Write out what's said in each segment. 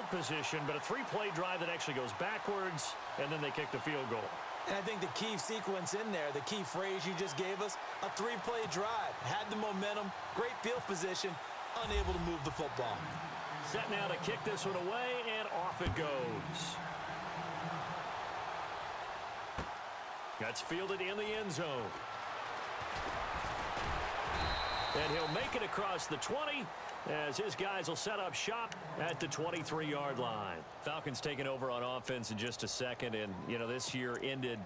field position, but a three-play drive that actually goes backwards, and then they kick the field goal. And I think the key sequence in there, the key phrase you just gave us, a three-play drive. Had the momentum, great field position, unable to move the football. Set now to kick this one away, and off it goes. That's fielded in the end zone. And he'll make it across the 20 as his guys will set up shop at the 23-yard line. Falcons taking over on offense in just a second, and, you know, this year ended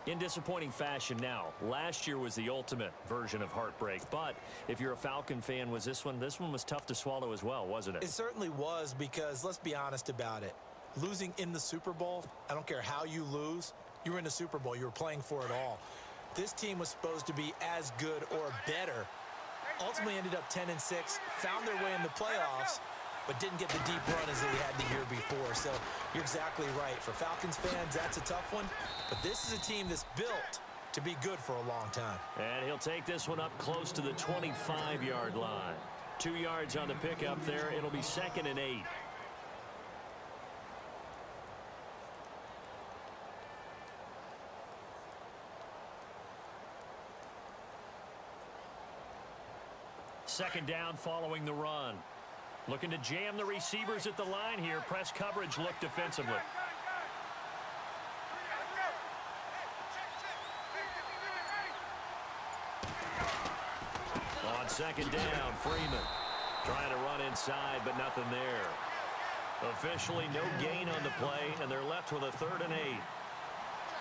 in disappointing fashion. Now, last year was the ultimate version of heartbreak, but if you're a Falcon fan, was this one was tough to swallow as well, wasn't it? It certainly was, because let's be honest about it. Losing in the Super Bowl, I don't care how you lose, you were in the Super Bowl, you were playing for it all. This team was supposed to be as good or better. Ultimately ended up 10-6, found their way in the playoffs, but didn't get the deep run as they had the year before. So you're exactly right. For Falcons fans, that's a tough one. But this is a team that's built to be good for a long time. And he'll take this one up close to the 25-yard line. 2 yards on the pickup there. It'll be 2nd and 8. Second down following the run. Looking to jam the receivers at the line here. Press coverage look defensively. On second down, Freeman trying to run inside, but nothing there. Officially no gain on the play, and they're left with a 3rd and 8.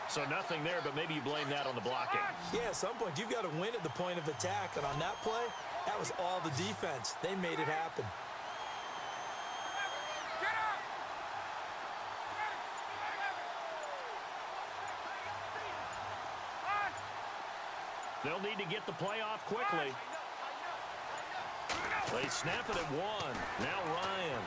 So nothing there, but maybe you blame that on the blocking. Yeah, at some point you've got to win at the point of attack, and on that play, that was all the defense. They made it happen. They'll need to get the play off quickly. They snap it at 1. Now Ryan.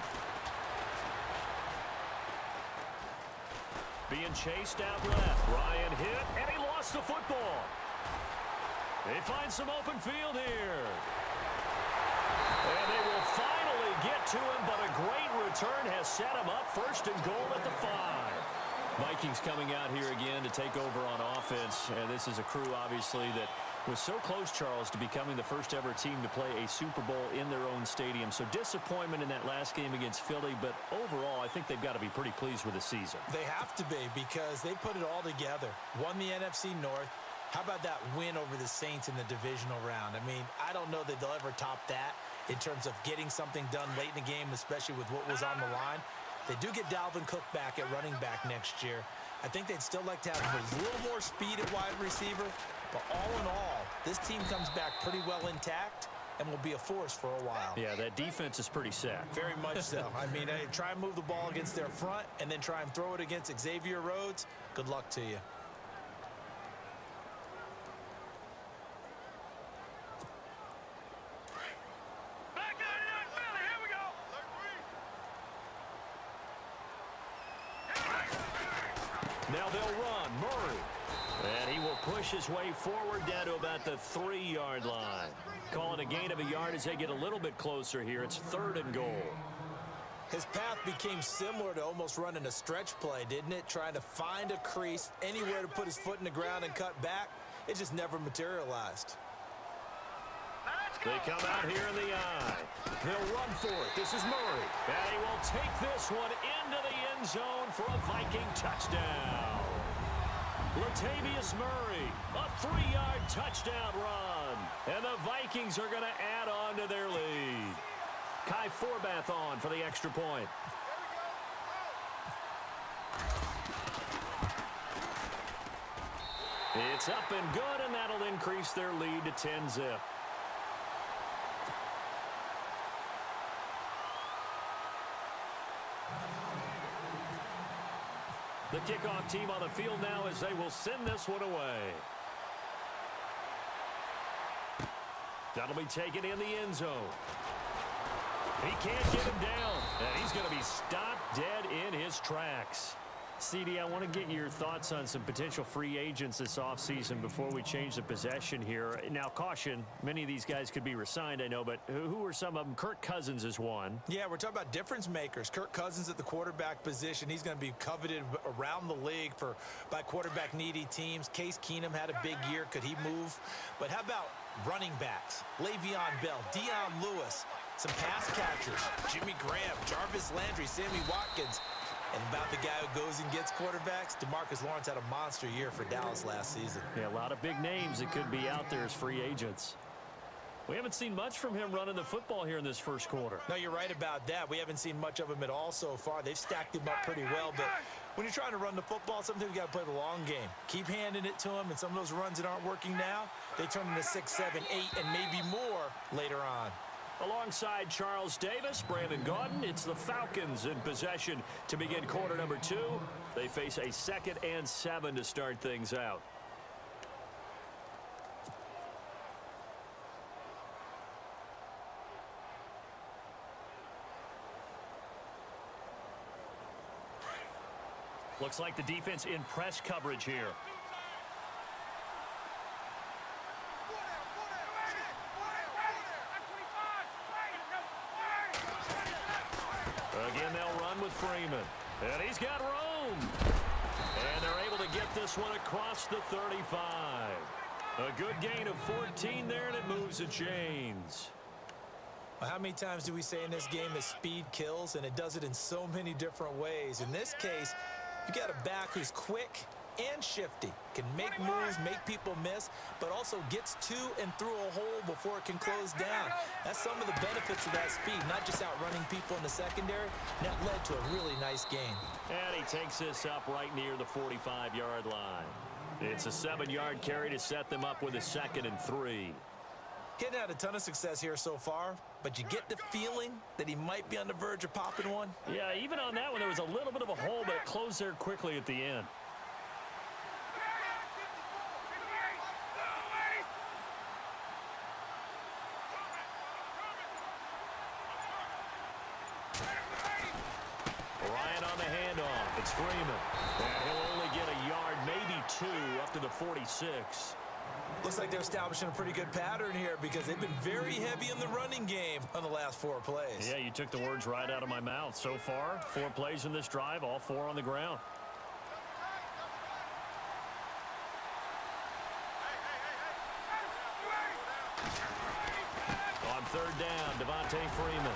Being chased out left. Ryan hit, and he lost the football. They find some open field here. And they will finally get to him, but a great return has set him up 1st and goal at the 5. Vikings coming out here again to take over on offense. And this is a crew, obviously, that was so close, Charles, to becoming the first ever team to play a Super Bowl in their own stadium. So disappointment in that last game against Philly, but overall, I think they've got to be pretty pleased with the season. They have to be, because they put it all together. Won the NFC North. How about that win over the Saints in the divisional round? I mean, I don't know that they'll ever top that in terms of getting something done late in the game, especially with what was on the line. They do get Dalvin Cook back at running back next year. I think they'd still like to have a little more speed at wide receiver. But all in all, this team comes back pretty well intact and will be a force for a while. Yeah, that defense is pretty set. Very much so. I mean, try and move the ball against their front and then try and throw it against Xavier Rhodes. Good luck to you. Now they'll run. Murray. And he will push his way forward down to about the 3-yard line. Calling a gain of a yard as they get a little bit closer here. It's 3rd and goal. His path became similar to almost running a stretch play, didn't it? Trying to find a crease, anywhere to put his foot in the ground and cut back. It just never materialized. They come out here in the eye. They'll run for it. This is Murray. And he will take this one into the end zone for a Viking touchdown. Latavius Murray, a 3-yard touchdown run. And the Vikings are going to add on to their lead. Kai Forbath on for the extra point. It's up and good, and that'll increase their lead to 10-zip. The kickoff team on the field now as they will send this one away. That'll be taken in the end zone. He can't get him down, and he's going to be stopped dead in his tracks. CD, I want to get your thoughts on some potential free agents this offseason before we change the possession here. Now, caution, many of these guys could be re-signed, I know, but who are some of them? Kirk Cousins is one. Yeah, we're talking about difference makers. Kirk Cousins at the quarterback position. He's going to be coveted around the league by quarterback-needy teams. Case Keenum had a big year. Could he move? But how about running backs? Le'Veon Bell, Deion Lewis, some pass catchers, Jimmy Graham, Jarvis Landry, Sammy Watkins. And about the guy who goes and gets quarterbacks, DeMarcus Lawrence had a monster year for Dallas last season. Yeah, a lot of big names that could be out there as free agents. We haven't seen much from him running the football here in this first quarter. No, you're right about that. We haven't seen much of him at all so far. They've stacked him up pretty well, but when you're trying to run the football, sometimes you got to play the long game. Keep handing it to him, and some of those runs that aren't working now, they turn into 6, 7, 8, and maybe more later on. Alongside Charles Davis, Brandon Gaudin, it's the Falcons in possession to begin quarter number 2. They face a 2nd and 7 to start things out. Looks like the defense in press coverage here. Again, they'll run with Freeman. And he's got room. And they're able to get this one across the 35. A good gain of 14 there, and it moves the chains. Well, how many times do we say in this game that speed kills, and it does it in so many different ways? In this case, you got a back who's quick and shifty, can make moves, make people miss, but also gets to and through a hole before it can close down. That's some of the benefits of that speed, not just outrunning people in the secondary. That led to a really nice gain. And he takes this up right near the 45-yard line. It's a 7-yard carry to set them up with a 2nd and 3. Getting had a ton of success here so far, but you get the feeling that he might be on the verge of popping one. Yeah, even on that one, there was a little bit of a hole, but it closed there quickly at the end. Ryan on the handoff. It's Freeman. And he'll only get a yard, maybe 2, up to the 46. Looks like they're establishing a pretty good pattern here because they've been very heavy in the running game on the last 4 plays. Yeah, you took the words right out of my mouth. So far, 4 plays in this drive, all 4 on the ground. On 3rd down, Devontae Freeman.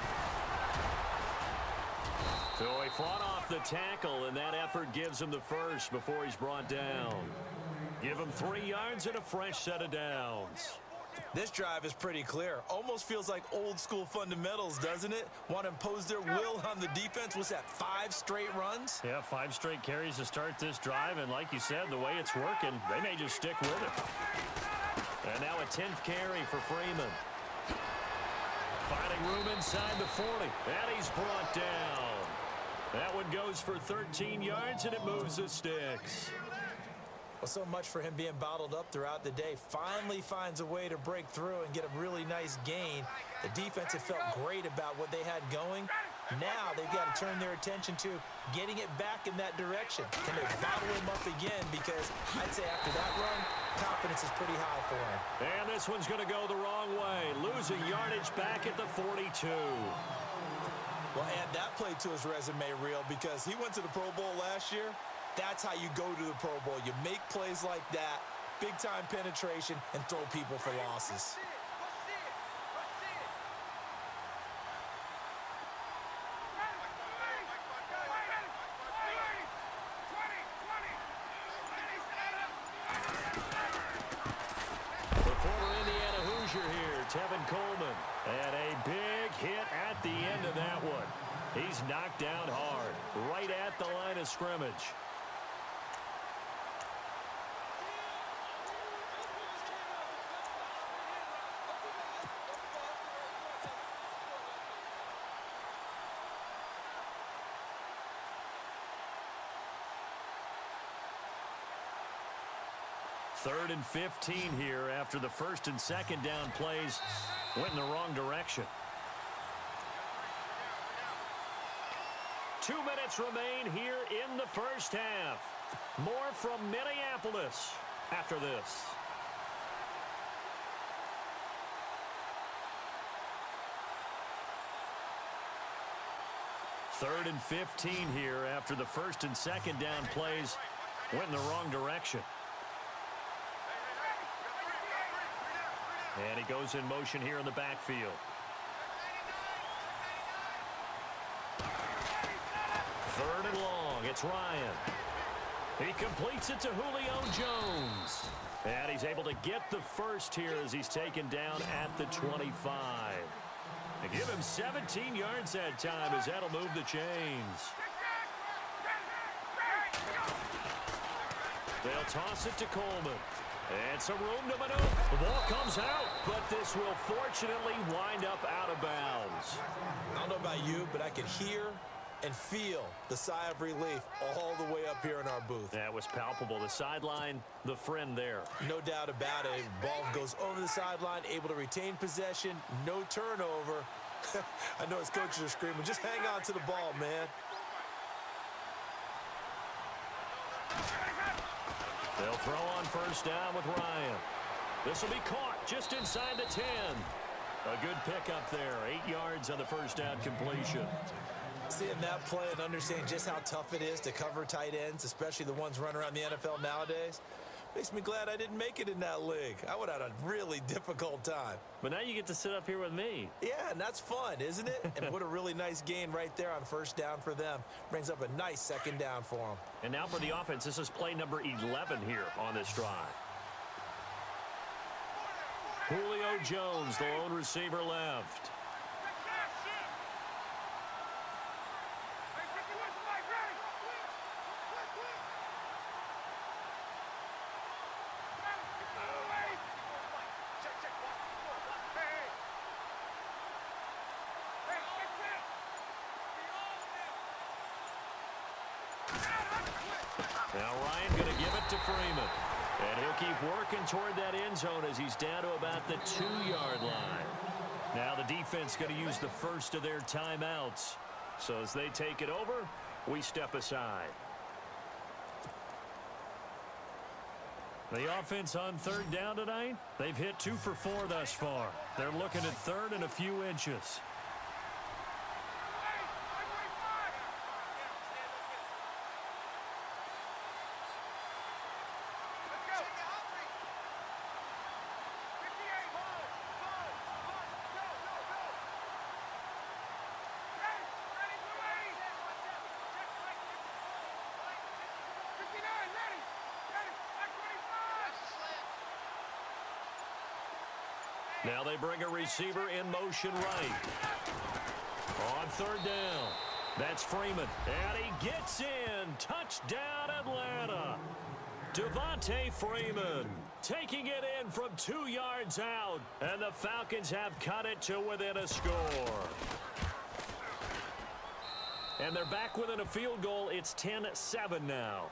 So he fought off the tackle, and that effort gives him the first before he's brought down. Give him 3 yards and a fresh set of downs. This drive is pretty clear. Almost feels like old school fundamentals, doesn't it? Want to impose their will on the defense. What's that, 5 straight runs? Yeah, 5 straight carries to start this drive, and like you said, the way it's working, they may just stick with it. And now a 10th carry for Freeman. Finding room inside the 40, and he's brought down. That one goes for 13 yards, and it moves the sticks. Well, so much for him being bottled up throughout the day. Finally finds a way to break through and get a really nice gain. The defense had felt great about what they had going. Now they've got to turn their attention to getting it back in that direction. Can they bottle him up again? Because I'd say after that run, confidence is pretty high for him. And this one's going to go the wrong way. Losing yardage back at the 42. Well, add that play to his resume reel because he went to the Pro Bowl last year. That's how you go to the Pro Bowl. You make plays like that, big-time penetration, and throw people for losses. The former Indiana Hoosier here, Tevin Coleman. And a big hit at the end of that one. He's knocked down hard, right at the line of scrimmage. Third and 15 here after the 1st and 2nd down plays went in the wrong direction. 2 minutes remain here in the first half. More from Minneapolis after this. Third and 15 here after the first and second down plays went in the wrong direction. And he goes in motion here in the backfield. Third and long. It's Ryan. He completes it to Julio Jones. And he's able to get the first here as he's taken down at the 25. They give him 17 yards that time as that'll move the chains. They'll toss it to Coleman. And some room to maneuver. The ball comes out, but this will fortunately wind up out of bounds. I don't know about you, but I can hear and feel the sigh of relief all the way up here in our booth. That was palpable. The sideline, the friend there. No doubt about it. Ball goes over the sideline, able to retain possession, no turnover. I know his coaches are screaming, just hang on to the ball, man. They'll throw on first down with Ryan. This will be caught just inside the 10. A good pickup there. 8 yards on the first down completion. Seeing that play and understanding just how tough it is to cover tight ends, especially the ones running around the NFL nowadays, makes me glad I didn't make it in that league. I would have had a really difficult time. But now you get to sit up here with me. Yeah, and that's fun, isn't it? And what a really nice gain right there on first down for them. Brings up a nice second down for them. And now for the offense, this is play number 11 here on this drive. Julio Jones, the lone receiver left. Now Ryan going to give it to Freeman. And he'll keep working toward that end zone as he's down to about the 2-yard line. Now the defense going to use the first of their timeouts. So as they take it over, we step aside. The offense on third down tonight, they've hit 2 for 4 thus far. They're looking at third and a few inches. Now they bring a receiver in motion right. On third down, that's Freeman. And he gets in. Touchdown, Atlanta. Devontae Freeman taking it in from 2 yards out. And the Falcons have cut it to within a score. And they're back within a field goal. It's 10-7 now.